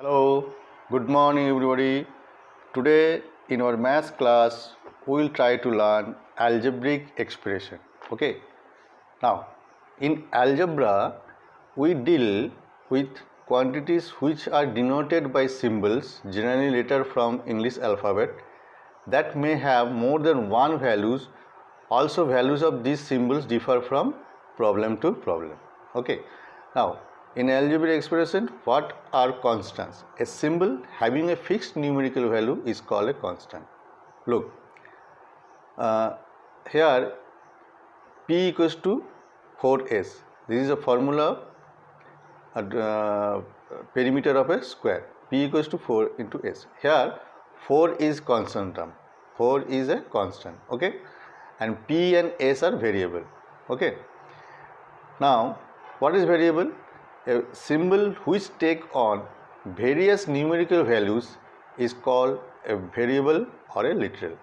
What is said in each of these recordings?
Hello, good morning everybody. Today in our math class we will try to learn algebraic expression. Okay. Now in algebra we deal with quantities which are denoted by symbols, generally letter from English alphabet, that may have more than one values. Also values of these symbols differ from problem to problem. Okay. Now in algebraic expression, what are constants? A symbol having a fixed numerical value is called a constant. Look, here P equals to 4s. This is a formula perimeter of a square. P equals to 4 into s. Here 4 is constant term. 4 is a constant. Okay, and P and s are variable. Okay. Now what is variable? A symbol which take on various numerical values is called a variable or a literal.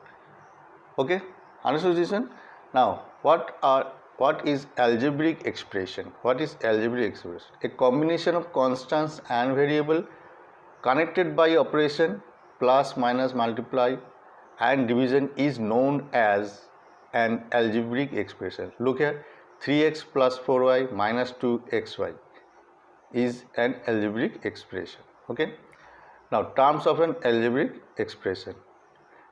Okay, understood this one? Now what is algebraic expression? What is algebraic expression? A combination of constants and variable connected by operation plus, minus, multiply and division is known as an algebraic expression. Look here, 3x plus 4y minus 2xy is an algebraic expression. Okay. Now terms of an algebraic expression.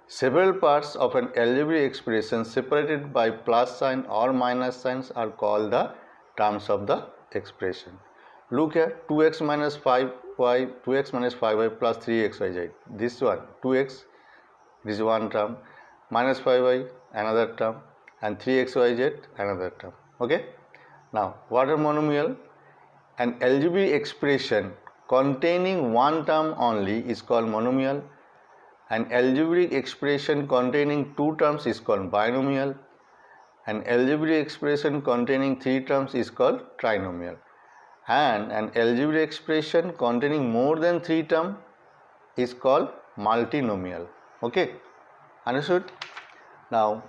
Several parts of an algebraic expression separated by plus sign or minus signs are called the terms of the expression. Look here, 2x minus 5y, 2x minus 5y plus 3xyz. This one, 2x, this is one term, minus 5y another term, and 3xyz another term. Okay. Now what are monomial? An algebraic expression containing one term only is called monomial. An algebraic expression containing two terms is called binomial. An algebraic expression containing three terms is called trinomial. And an algebraic expression containing more than three terms is called multinomial. Okay, understood? Now,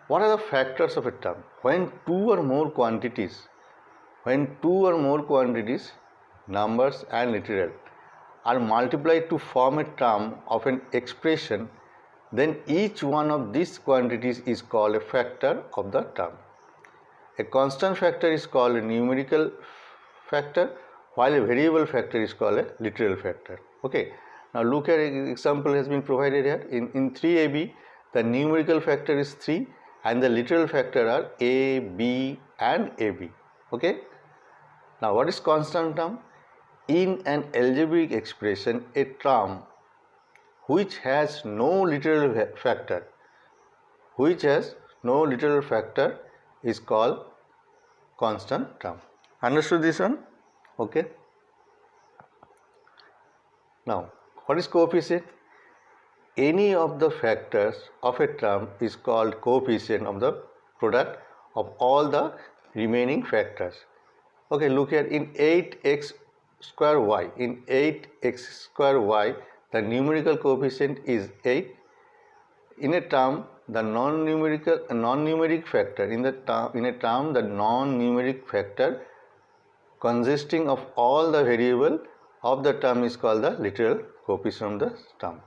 what are the factors of a term? When two or more quantities, numbers and literal, are multiplied to form a term of an expression, then each one of these quantities is called a factor of the term. A constant factor is called a numerical factor, while a variable factor is called a literal factor. Okay. Now look at an example has been provided here. In 3ab, the numerical factor is 3 and the literal factor are a, b and ab. Okay. Now what is constant term? In an algebraic expression, a term which has no literal factor is called constant term. Understood this one? Okay. Now what is coefficient? Any of the factors of a term is called coefficient of the product of all the remaining factors. Okay, look here, in 8x square y, the numerical coefficient is 8. In a term, the non-numeric factor consisting of all the variable of the term is called the literal coefficient of the term.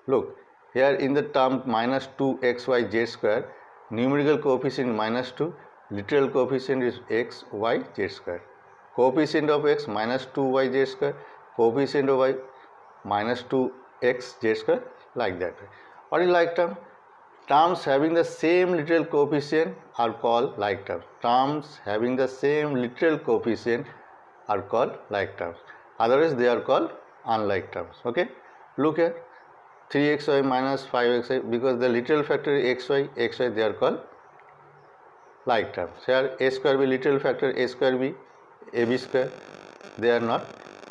Look here, in the term minus 2xyz square, numerical coefficient is minus 2, literal coefficient is x, y, z square. Coefficient of x minus 2yz square, coefficient of y minus 2x z square, like that. What is like term? Terms having the same literal coefficient are called like terms. Terms having the same literal coefficient are called like terms. Otherwise they are called unlike terms. Okay. Look here, 3xy minus 5xy, because the literal factor is xy, they are called like terms. Here a square b literal factor a square b, ab square, they are not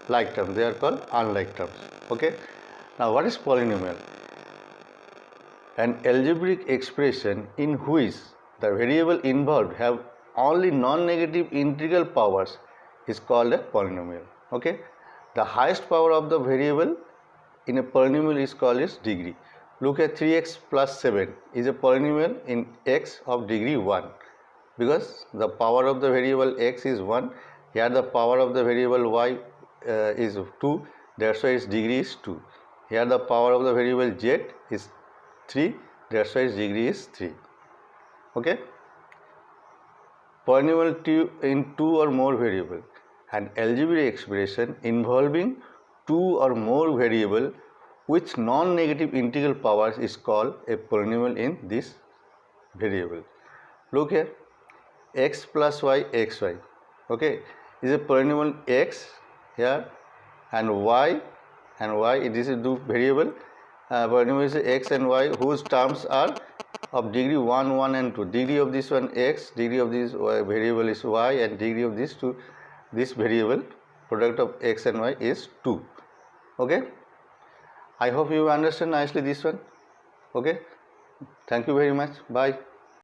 like terms, they are called unlike terms. Okay. Now what is polynomial? An algebraic expression in which the variable involved have only non-negative integral powers is called a polynomial. Okay. The highest power of the variable in a polynomial is called its degree. Look at 3x plus 7 is a polynomial in x of degree 1, because the power of the variable x is 1. Here the power of the variable y is 2, that's why its degree is 2. Here the power of the variable z is 3, that's why its degree is 3. Okay. Polynomial in two or more variable. An algebraic expression involving two or more variable with non-negative integral powers is called a polynomial in this variable. Look here, x plus y xy, okay, is a polynomial x here, and y this is two variable. Polynomial is x and y whose terms are of degree 1, 1 and 2. Degree of this one x, degree of this variable is y, and degree of this variable product of x and y is 2. Okay, I hope you understand nicely this one. Okay, thank you very much. Bye.